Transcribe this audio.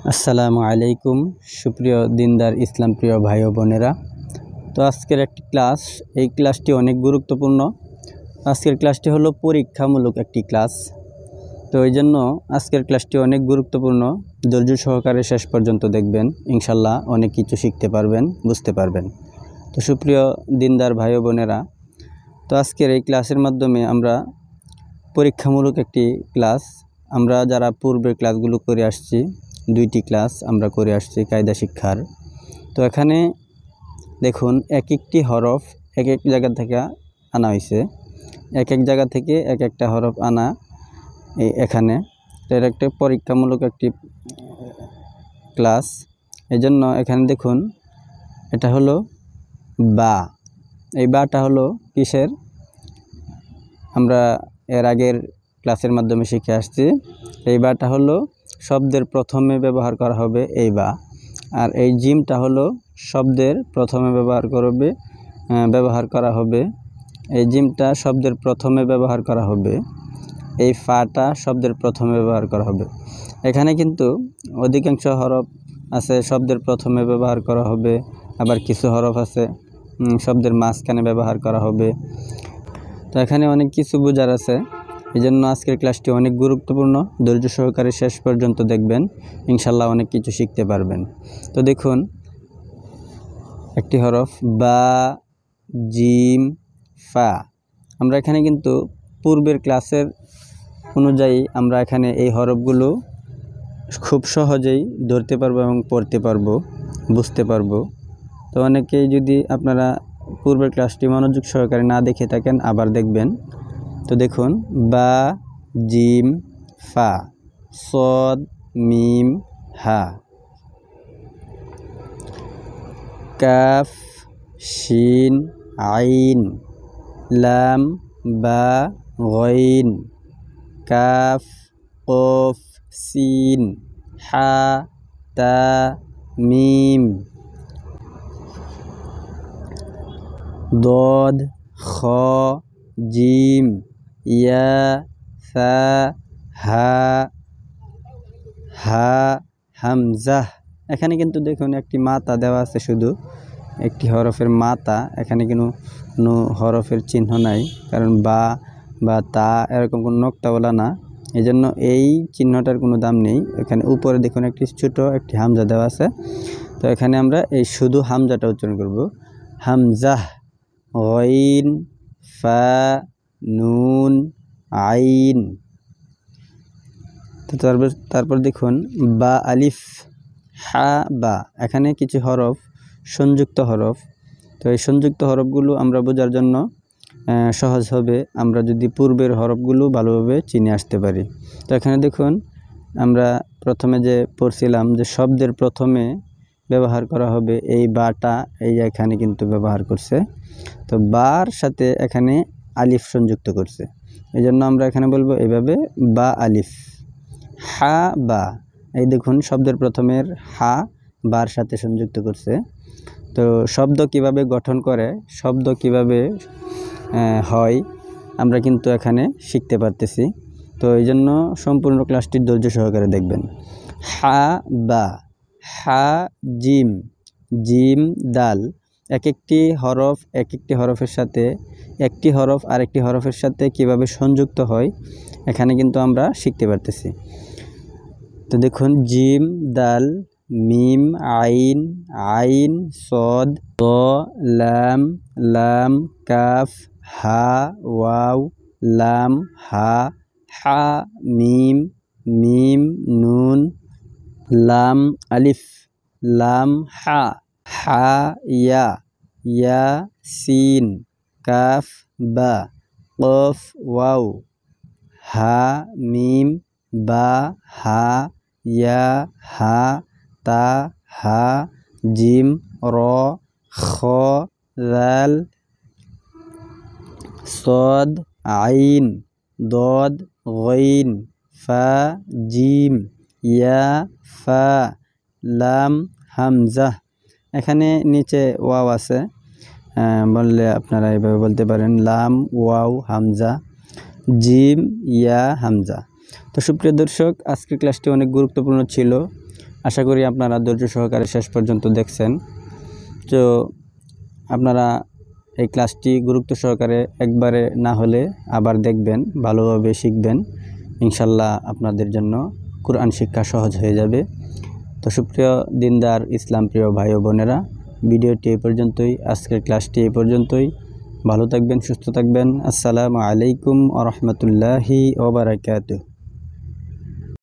আসসালামু আলাইকুম সুপ্রিয় দিনদার ইসলাম প্রিয় ভাই ও বোনেরা। তো আজকের একটি ক্লাস, এই ক্লাসটি অনেক গুরুত্বপূর্ণ। আজকের ক্লাসটি হলো পরীক্ষামূলক একটি ক্লাস। তো এই জন্য আজকের ক্লাসটি অনেক গুরুত্বপূর্ণ। ধৈর্য সহকারে শেষ পর্যন্ত দেখবেন, ইনশাল্লাহ অনেক কিছু শিখতে পারবেন, বুঝতে পারবেন। তো সুপ্রিয় দিনদার ভাই ও বোনেরা, তো আজকের এই ক্লাসের মাধ্যমে আমরা পরীক্ষামূলক একটি ক্লাস, আমরা যারা পূর্বের ক্লাসগুলো করে আসছি, 2টি ক্লাস আমরা করে আসছি কায়দা শিক্ষার। তো এখানে দেখুন, এক একটি হরফ এক এক জায়গা থেকে আনা হয়েছে, এক এক জায়গা থেকে এক একটা হরফ আনা এখানে। এর একটা পরীক্ষামূলক একটি ক্লাস। এই জন্য এখানে দেখুন, এটা হলো বা। এই বাটা হলো কিসের? আমরা এর আগের ক্লাসের মাধ্যমে শিখে আসছি। এই বাটা হলো শব্দের প্রথমে ব্যবহার করা হবে এই বা, আর এই জিমটা হলো শব্দের প্রথমে ব্যবহার করা হবে। এই জিমটা শব্দের প্রথমে ব্যবহার করা হবে, এই ফাটা শব্দের প্রথমে ব্যবহার করা হবে। এখানে কিন্তু অধিকাংশ হরফ আছে শব্দের প্রথমে ব্যবহার করা হবে, আবার কিছু হরফ আছে শব্দের মাঝখানে ব্যবহার করা হবে। তো এখানে অনেক কিছু বোঝার আছে, এই জন্য আজকের ক্লাসটি অনেক গুরুত্বপূর্ণ। ধৈর্য সহকারে শেষ পর্যন্ত দেখবেন, ইনশাল্লাহ অনেক কিছু শিখতে পারবেন। তো দেখুন, একটি হরফ বা, জিম, ফা। আমরা এখানে কিন্তু পূর্বের ক্লাসের অনুযায়ী আমরা এখানে এই হরফগুলো খুব সহজেই ধরতে পারবো এবং পড়তে পারবো, বুঝতে পারবো। তো অনেকেই যদি আপনারা পূর্বের ক্লাসটি মনোযোগ সহকারে না দেখে থাকেন, আবার দেখবেন। তো দেখুন, বা, জিম, ফা, সদ, মিম, হা, কাফ, শিন, আইন, লাম, বা, গইন, কাফ, কফ, সিন, হা, তা, মিম, দদ, খ, জিম, ইয়া, সা, হা, হা, হামজা। এখানে কিন্তু দেখুন একটি মাতা দেওয়া আছে, শুধু একটি হরফের মাতা। এখানে কোনো হরফের চিহ্ন নাই, কারণ বা বা তা এরকম কোনো নোক্তাওয়ালা না, এই জন্য এই চিহ্নটার কোনো দাম নেই। এখানে উপরে দেখুন একটি ছোট একটি হামজা দেওয়া আছে। তো এখানে আমরা এই শুধু হামজাটা উচ্চারণ করব, হামজাহ, গইন, ফা, নুন, আইন। তো তারপর দেখুন, বা, আলিফ, হা, বা। এখানে কিছু হরফ সংযুক্ত হরফ। তো এই সংযুক্ত হরফগুলো আমরা বোঝার জন্য সহজ হবে আমরা যদি পূর্বের হরফগুলো ভালোভাবে চিনে আসতে পারি। তো এখানে দেখুন, আমরা প্রথমে যে পড়ছিলাম যে শব্দের প্রথমে ব্যবহার করা হবে এই বাটা, এই এখানে কিন্তু ব্যবহার করছে। তো বার সাথে এখানে আলিফ সংযুক্ত করছে, এই জন্য আমরা এখানে বলবো এইভাবে, বা আলিফ। হা, বা। এই দেখুন, শব্দের প্রথমের হা বার সাথে সংযুক্ত করছে। তো শব্দ কিভাবে গঠন করে, শব্দ কিভাবে হয়, আমরা কিন্তু এখানে শিখতে পারতেছি। তো এই জন্য সম্পূর্ণ ক্লাসটি ধৈর্য সহকারে দেখবেন। হা, বা, হা, জিম, জিম, দাল। এক একটি হরফের সাথে, একটি হরফ আরেকটি হরফের সাথে কিভাবে সংযুক্ত হয়, এখানে কিন্তু আমরা শিখতে পারতেছি। তো দেখুন, জিম, দাল, মিম, আইন, আইন, সদ, ত, লাম, লাম, কাফ, হা, ওয়াও, লাম, হা, হা, মিম, মিম, নুন, লাম, আলিফ, লাম, হা, হা, ইয়া, ইয়া, সিন, কাফ, বা, কফ, ওয়াও, হা, মিম, বা, হা, ইয়া, হা, তা, হা, জিম, র, খ, দাল, সদ, আইন, দদ, গইন, ফা, জিম, ইয়া, ফা, লাম, হামজা। এখানে নিচে ওয়াও আছে, বললে আপনারা এইভাবে বলতে পারেন, লাম, ওয়াও, হামজা, জিম, ইয়া, হামজা। তো সুপ্রিয় দর্শক, আজকের ক্লাসটি অনেক গুরুত্বপূর্ণ ছিল। আশা করি আপনারা ধৈর্য সহকারে শেষ পর্যন্ত দেখছেন। তো আপনারা এই ক্লাসটি গুরুত্ব সহকারে একবারে না হলে আবার দেখবেন, ভালোভাবে শিখবেন। ইনশাল্লাহ আপনাদের জন্য কোরআন শিক্ষা সহজ হয়ে যাবে। তো সুপ্রিয় দিনদার ইসলাম প্রিয় ভাই ও বোনেরা, ভিডিওটি এই পর্যন্তই, আজকের ক্লাসটি এই পর্যন্তই। ভালো থাকবেন, সুস্থ থাকবেন। আসসালামু আলাইকুম ওয়া রাহমাতুল্লাহি ওয়া বারাকাতুহু।